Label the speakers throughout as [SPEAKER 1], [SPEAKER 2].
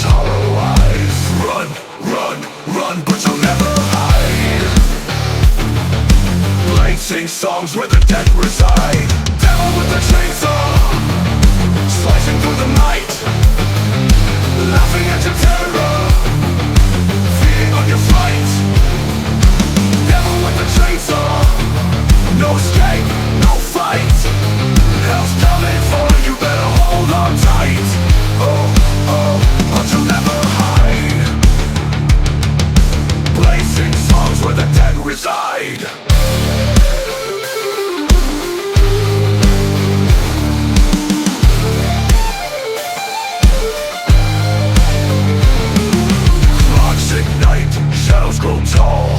[SPEAKER 1] hollow eyes. Run, run, run, but you'll never hide. Blades sing songs where the dead reside. Devil with a chainsaw, slicing through the night, laughing at your terror, feeding on your fright. Devil with a chainsaw, no escape, no fight. Hell's coming for you, better hold on tight. Oh, oh, but you'll never hide. Blazing songs where the dead reside. Clocks ignite, shadows grow tall.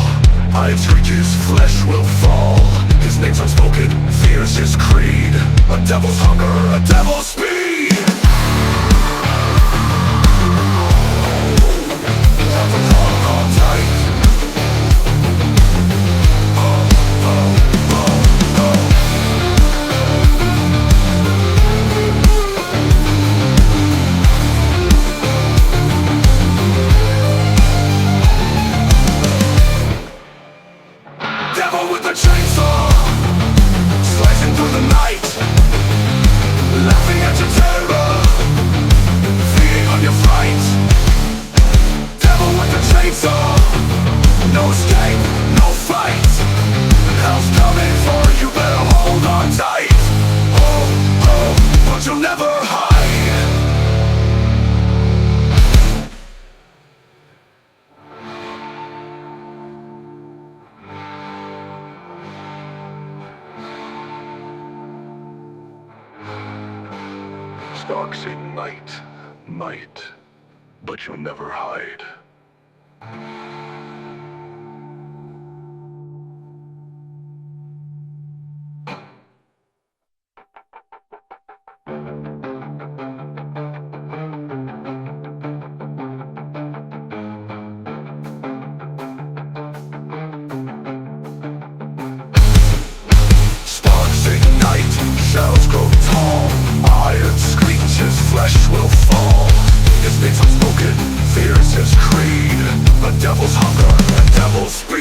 [SPEAKER 1] Iron screeches, flesh will fall. His name's unspoken, fears his creed. A devil's hunger, a devil's speed. Time to hold on tight. Oh, oh, oh, oh. Devil with a chainsaw, slicing through the night, laughing at your terror, feeding on your fright. Devil with a chainsaw, no escape, no fight. Hell's coming for you, better hold on tight. Oh, oh, but you'll never hide. Stalks ignite, might, but you'll never hide. Sparks ignite, shadows grow tall. Iron screeches, flesh will fall. His name's unspoken, fears his creed. A devil's hunger, a devil's speed.